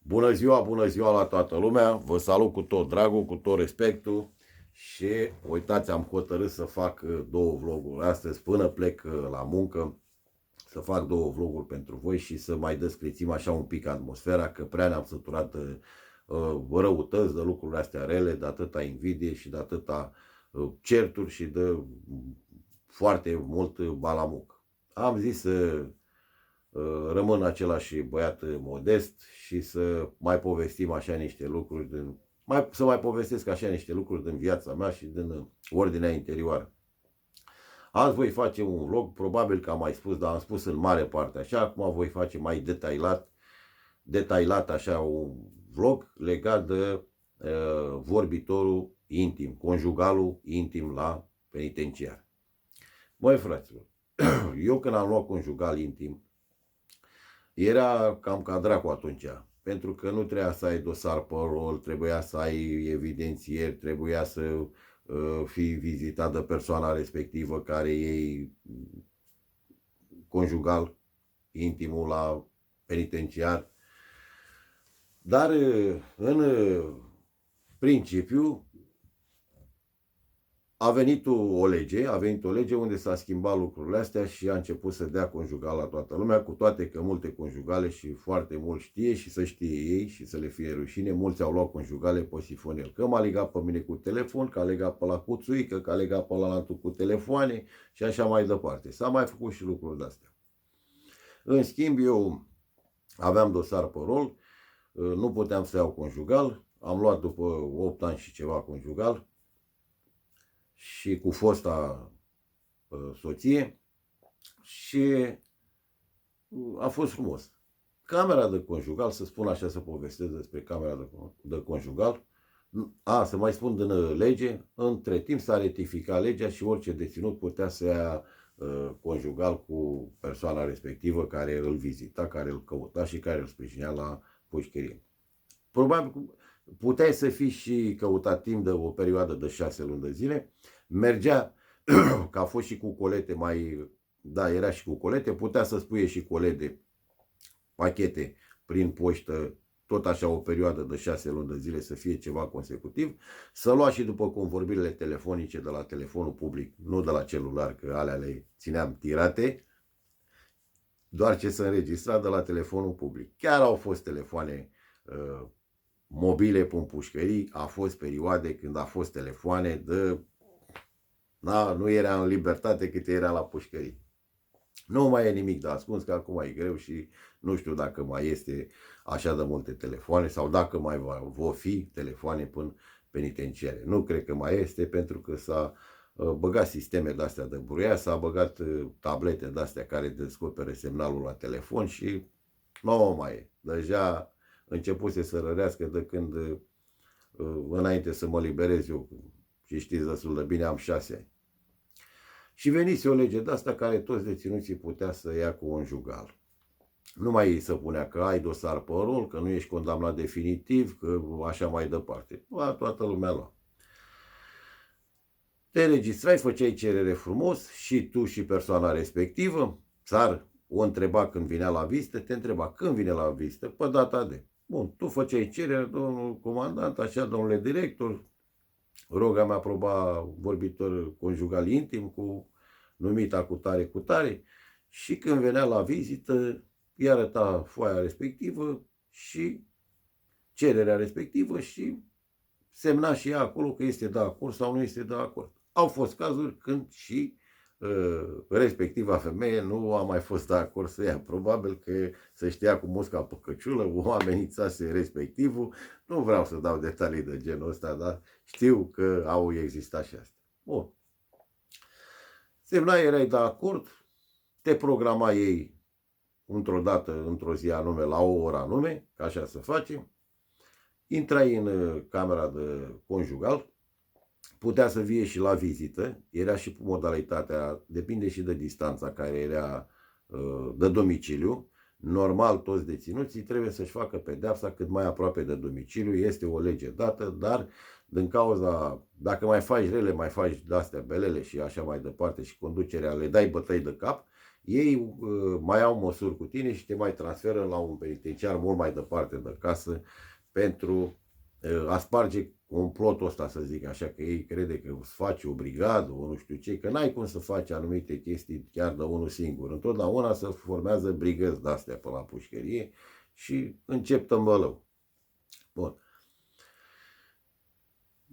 Bună ziua la toată lumea, vă salut cu tot dragul, cu tot respectul și uitați, am hotărât să fac două vloguri astăzi până plec la muncă, să fac două vloguri pentru voi și să mai descrițim așa un pic atmosfera, că prea ne-am săturat răutăți de lucrurile astea rele, de atâta invidie și de atâta certuri și de foarte mult balamuc. Am zis să rămân același băiat modest și să mai povestim așa niște lucruri să mai povestesc așa niște lucruri din viața mea și din ordinea interioară. Azi voi face un vlog, probabil că am mai spus, dar am spus în mare parte așa, acum voi face mai detailat așa un vlog legat de vorbitorul intim, conjugalul intim la penitenciar. Măi fraților, eu când am luat conjugal intim, era cam ca dracu atunci, pentru că nu trebuia să ai dosar pe rol, trebuia să ai evidențieri, trebuia să fii vizitat de persoana respectivă care e conjugal intimul la penitenciar. Dar în principiu a venit o lege unde s-a schimbat lucrurile astea și a început să dea conjugal la toată lumea, cu toate că multe conjugale și foarte mult știe și să știe ei și să le fie rușine, mulți au luat conjugale pe sifonel. Că m-a legat pe mine cu telefon, că a legat pe la cuțuică, că a legat pe la altul cu telefoane și așa mai departe. S-a mai făcut și lucruri de-astea. În schimb, eu aveam dosar pe rol, nu puteam să iau conjugal, am luat după 8 ani și ceva conjugal, și cu fosta soție și a fost frumos. Camera de conjugal, să spun așa, să povestesc despre camera de conjugal. Să mai spun din lege, între timp s-a rectificat legea și orice deținut putea să ia conjugal cu persoana respectivă care îl vizita, care îl căuta și care îl sprijinea la pușcărie. Probabil puteai să fii și căutat timp de o perioadă de 6 luni de zile. Mergea, că a fost și cu colete era și cu colete, putea să spuie și colete, pachete prin poștă, tot așa o perioadă de 6 luni de zile, să fie ceva consecutiv, să lua și după convorbirile telefonice de la telefonul public, nu de la celular, că alea le țineam tirate, doar ce se înregistra de la telefonul public. Chiar au fost telefoane mobile pe pușcării, a fost perioade când a fost telefoane nu era în libertate cât era la pușcării. Nu mai e nimic de ascuns, că acum e greu și nu știu dacă mai este așa de multe telefoane sau dacă mai vor fi telefoane până penitenciare. Nu cred că mai este, pentru că s-a băgat sisteme de-astea de bruia, s-a băgat tablete de-astea care descopere semnalul la telefon și nu mai e. Deja începuse să rărească de când, înainte să mă liberez eu, și știți destul de bine, am 6 ani. Și venise o lege de asta care toți deținuții putea să ia cu conjugal. Nu mai se punea că ai dosar pe rol, că nu ești condamnat definitiv, că așa mai departe. Toată lumea lua. Te înregistrai, făceai cerere frumos și tu și persoana respectivă. Țar o întreba când vinea la vizită, te întreba când vine la vizită, pe data de. Bun, tu făceai cerere, domnul comandant, așa, domnule director, roga mea aproba vorbitor conjugal intim cu numita cu tare și când venea la vizită îi arăta foaia respectivă și cererea respectivă și semna și ea acolo că este de acord sau nu este de acord. Au fost cazuri când și respectiva femeie nu a mai fost de acord să ia. Probabil că se știa cu musca pe căciulă, o amenințase respectivul. Nu vreau să dau detalii de genul ăsta, dar știu că au existat și astea. Bun. Semna, erai de acord, te programa ei într-o dată, într-o zi anume, la o oră anume, ca așa să facem. Intrai în camera de conjugal, putea să vie și la vizită, era și modalitatea, depinde și de distanța care era de domiciliu. Normal, toți deținuții trebuie să-și facă pedeapsa cât mai aproape de domiciliu, este o lege dată, dar din cauza, dacă mai faci rele, mai faci de-astea belele și așa mai departe și conducerea, le dai bătăi de cap ei mai au măsuri cu tine și te mai transferă la un penitenciar mult mai departe de casă pentru a sparge complotul ăsta, să zic așa, că ei crede că îți faci o brigadă, o nu știu ce, că n-ai cum să faci anumite chestii chiar de unul singur. Întotdeauna se formează brigăzi de-astea pe la pușcărie și încep tămbălău. Bun.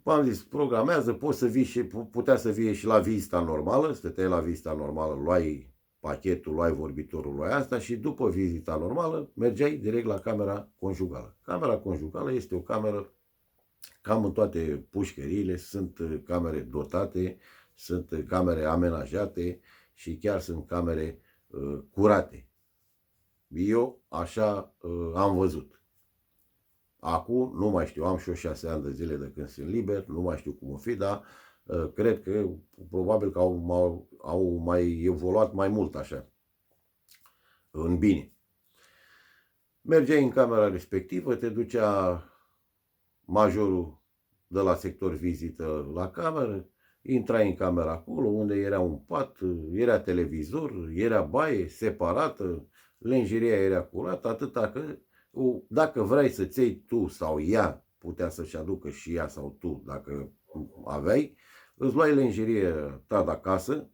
V-am zis, programează, poți să vii și, putea să vie și la vizita normală, stăteai la vizita normală, luai pachetul, luai vorbitorul, luai asta și după vizita normală mergeai direct la camera conjugală. Camera conjugală este o cameră, cam în toate pușcăriile sunt camere dotate, sunt camere amenajate și chiar sunt camere curate. Eu așa am văzut. Acum nu mai știu, am și eu 6 ani de zile de când sunt liber, nu mai știu cum o fi, dar cred că probabil că au mai evoluat mai mult așa, în bine. Mergeai în camera respectivă, te ducea majorul de la sector vizită la cameră, intrai în camera acolo unde era un pat, era televizor, era baie separată, lenjeria era curată, atâta că dacă vrei să-ți iei tu sau ea, putea să-și aducă și ea sau tu, dacă aveai, îți luai lenjerie ta de acasă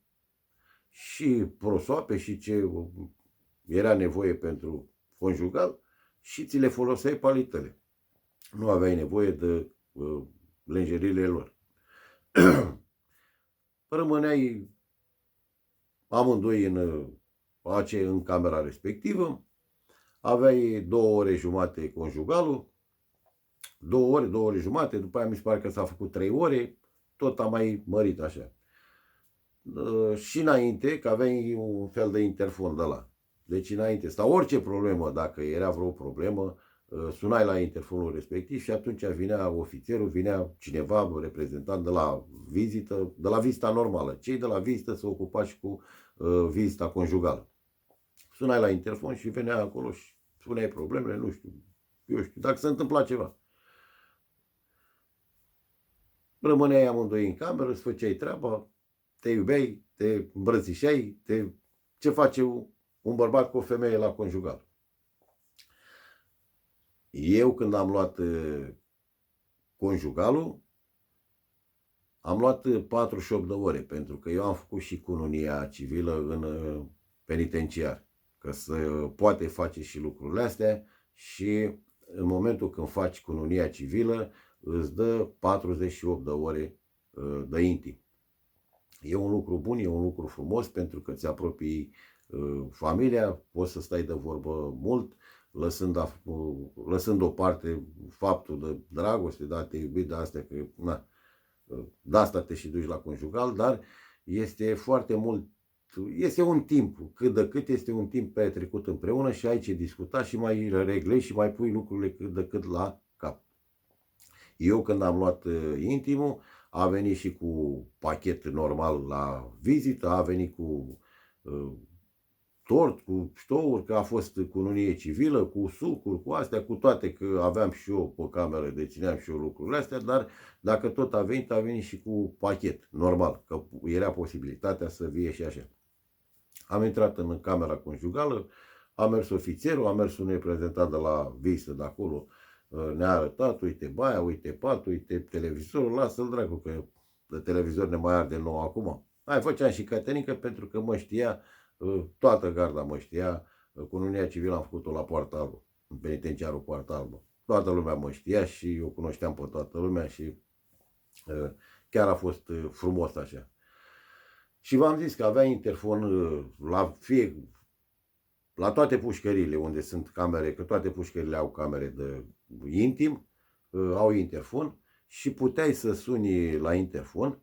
și prosoape și ce era nevoie pentru conjugal și ți le foloseai palitele. Nu aveai nevoie de lenjeriile lor. Rămâneai amândoi în camera respectivă, aveai 2 ore jumate conjugalul, 2 ore jumate, după aia mi se pare că s-a făcut 3 ore, tot a mai mărit așa. Și înainte, că aveai un fel de interfon de ăla. Deci înainte, sau orice problemă, dacă era vreo problemă, sunai la interfonul respectiv și atunci vinea ofițerul, vinea cineva, reprezentant de la vizită, de la vizita normală. Cei de la vizită se ocupa și cu vizita conjugală. Sunai la interfon și venea acolo și spuneai problemele, nu știu, eu știu, dacă se întâmpla ceva. Rămâneai amândoi în cameră, îți făceai treaba, te iubeai, te îmbrățișai, ce face un bărbat cu o femeie la conjugal. Eu când am luat conjugalul, am luat 48 de ore, pentru că eu am făcut și cununia civilă în penitenciar, că se poate face și lucrurile astea și în momentul când faci cununia civilă, îți dă 48 de ore de intim. E un lucru bun, e un lucru frumos, pentru că îți apropii familia, poți să stai de vorbă mult, lăsând deoparte faptul de dragoste, da, te iubi, de astea, că na, de asta te și duci la conjugal, dar este foarte mult, este un timp, cât de cât este un timp petrecut împreună și ai ce discuta și mai reglezi și mai pui lucrurile cât de cât la cap. Eu când am luat intimul, a venit și cu pachet normal la vizită, a venit cu tort, cu ștouri, că a fost cununie civilă, cu sucuri, cu astea, cu toate, că aveam și eu pe cameră, dețineam și eu lucrurile astea, dar dacă tot a venit și cu pachet, normal, că era posibilitatea să vie și așa. Am intrat în camera conjugală, a mers ofițerul, a mers un reprezentant de la vizită de acolo, ne-a arătat, uite baia, uite patul, uite televizorul, lasă-l dracu, că de televizor ne mai arde nou acum. Mai făceam și catenică pentru că mă știa, toată garda mă știa, cununia civilă am făcut-o la Poarta Albă, în penitenciarul Poarta Albă. Toată lumea mă știa și eu cunoșteam pe toată lumea și chiar a fost frumos așa. Și v-am zis că avea interfon la toate pușcările unde sunt camere, că toate pușcările au camere de intim, au interfon și puteai să suni la interfon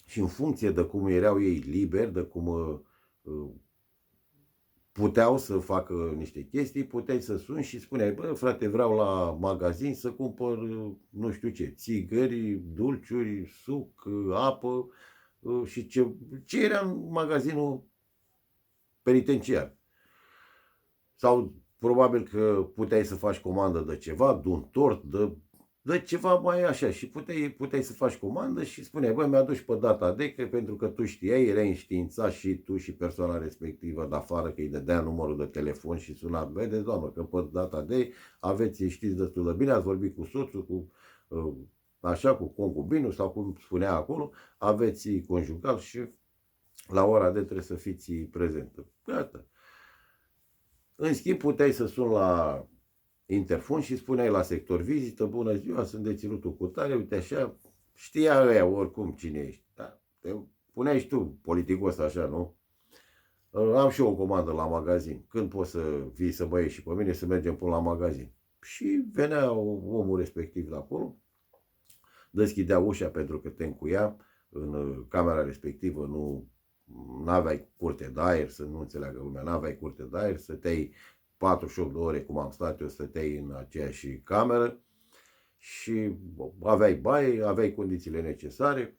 și în funcție de cum erau ei liberi, de cum puteau să facă niște chestii, puteai să suni și spuneai, bă, frate, vreau la magazin să cumpăr nu știu ce, țigări, dulciuri, suc, apă și ce era în magazinul penitenciar. Sau probabil că puteai să faci comandă de ceva, de un tort, de dă ceva mai așa și puteai să faci comandă și spuneai, băi, mi-aduci pe data de, că pentru că tu știai, erai înștiințat și tu și persoana respectivă de afară, că îi dădea numărul de telefon și suna, vedeți, doamnă, că pe data de aveți, știți destul de bine, ați vorbit cu soțul, cu așa, cu concubinul sau cum spunea acolo, aveți conjugal și la ora de trebuie să fiți prezentă. Gata. În schimb, puteai să suni la interfon și spuneai la sector vizită, bună ziua, sunt deținutul cu tare, uite așa, știa ăia oricum cine ești. Da? Te puneai și tu politicos așa, nu? Am și eu o comandă la magazin. Când poți să vii să mă ieși și pe mine să mergem până la magazin? Și venea omul respectiv de acolo, deschidea ușa pentru că te încuia în camera respectivă, n-aveai curte de aer, să nu înțeleagă lumea, n-aveai curte de aer, stăteai 48 de ore, cum am stat eu, stăteai în aceeași cameră și aveai baie, aveai condițiile necesare,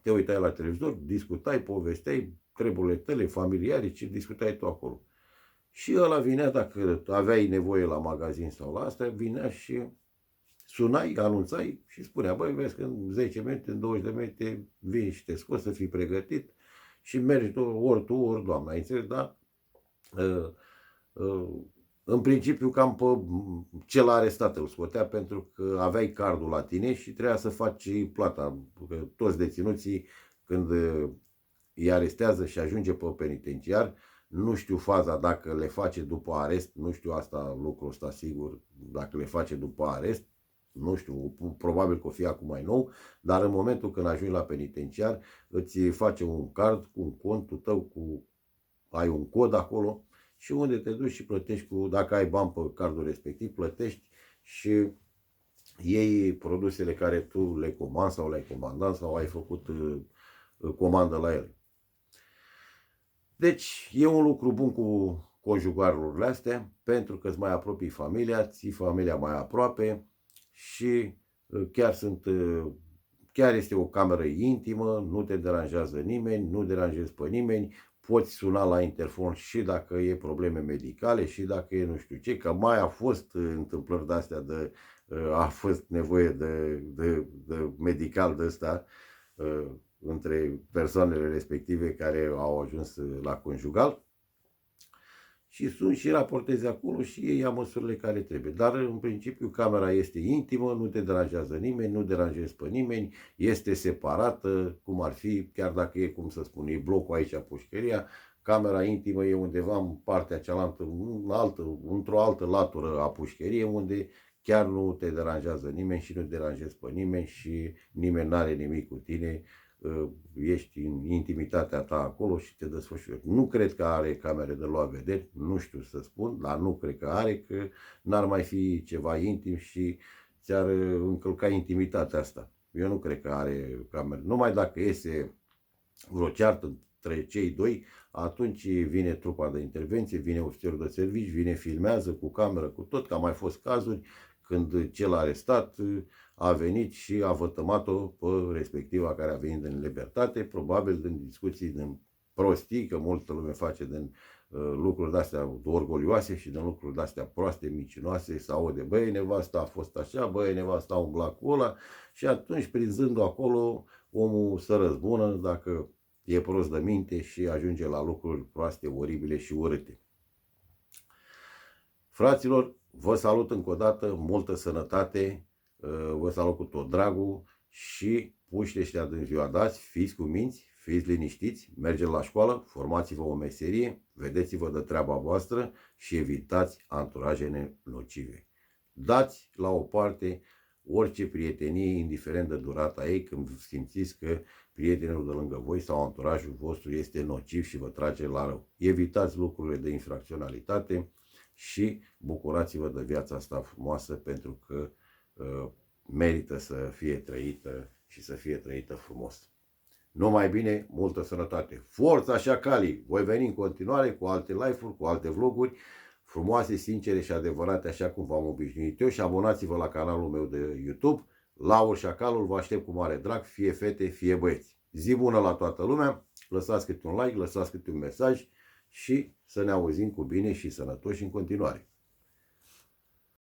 te uitai la televizor, discutai, povesteai treburile tale, familiare, ce discutai tu acolo. Și ăla vinea, dacă aveai nevoie la magazin sau la asta, vinea și sunai, anunțai și spunea, băi, vezi că în 10 minute, în 20 de minute vin și te scoți să fii pregătit și mergi ori tu, ori doamna, ai înțeles, da? În principiu cam pe cel arestat îl scotea pentru că aveai cardul la tine și trebuia să faci plata. Că toți deținuții când îi arestează și ajunge pe penitenciar, nu știu faza dacă le face după arest, nu știu asta, lucrul ăsta sigur, dacă le face după arest, nu știu, probabil că o fi acum mai nou, dar în momentul când ajungi la penitenciar, îți face un card cu un contul tău, ai un cod acolo și unde te duci și plătești dacă ai bani pe cardul respectiv, plătești și iei produsele care tu le comanzi sau le-ai comandat sau ai făcut comandă la ele. Deci e un lucru bun cu conjugalurile astea, pentru că îți mai apropii familia, ții familia mai aproape și chiar este o cameră intimă, nu te deranjează nimeni, nu deranjezi pe nimeni, poți suna la interfon și dacă e probleme medicale și dacă e nu știu ce, că mai a fost întâmplări de-astea a fost nevoie de medical de ăsta între persoanele respective care au ajuns la conjugal și sun și raportezi acolo și ei ia măsurile care trebuie. Dar în principiu camera este intimă, nu te deranjează nimeni, nu deranjezi pe nimeni, este separată, cum ar fi, chiar dacă e, cum să spun, e blocul aici, pușcăria, camera intimă e undeva în partea cealaltă, într-o altă latură a pușcăriei, unde chiar nu te deranjează nimeni și nu deranjezi pe nimeni și nimeni nu are nimic cu tine, ești în intimitatea ta acolo și te desfășori. Nu cred că are camere de luat vederi, nu știu să spun, dar nu cred că are, că n-ar mai fi ceva intim și ți-ar încălca intimitatea asta. Eu nu cred că are camere. Numai dacă iese vreo ceartă între cei doi, atunci vine trupa de intervenție, vine ofițerul de servici, vine, filmează cu cameră, cu tot, că au mai fost cazuri când cel arestat a venit și a vătămat-o pe respectiva care a venit în libertate, probabil din discuții, din prostii, că multă lume face din lucruri de-astea orgolioase și din lucruri de-astea proaste, micinoase, sau de băi, nevasta a fost așa, băi, nevasta a umblat cu ăla și atunci, prinzându acolo, omul să răzbună dacă e prost de minte și ajunge la lucruri proaste, oribile și urâte. Fraților, vă salut încă o dată, multă sănătate, vă salut cu tot dragul și puștii ăștia din ziua de azi, fiți cu minți, fiți liniștiți, mergeți la școală, formați-vă o meserie, vedeți-vă de treaba voastră și evitați anturajele nocive. Dați la o parte orice prietenie, indiferent de durata ei, când simțiți că prietenul de lângă voi sau anturajul vostru este nociv și vă trage la rău. Evitați lucrurile de infracționalitate și bucurați-vă de viața asta frumoasă, pentru că merită să fie trăită și să fie trăită frumos. Numai bine, multă sănătate. Forța Șacalii! Voi veni în continuare cu alte live-uri, cu alte vloguri frumoase, sincere și adevărate, așa cum v-am obișnuit eu, și abonați-vă la canalul meu de YouTube. Laur Șacalul, vă aștept cu mare drag, fie fete, fie băieți. Zi bună la toată lumea, lăsați câte un like, lăsați câte un mesaj și să ne auzim cu bine și sănătoși în continuare.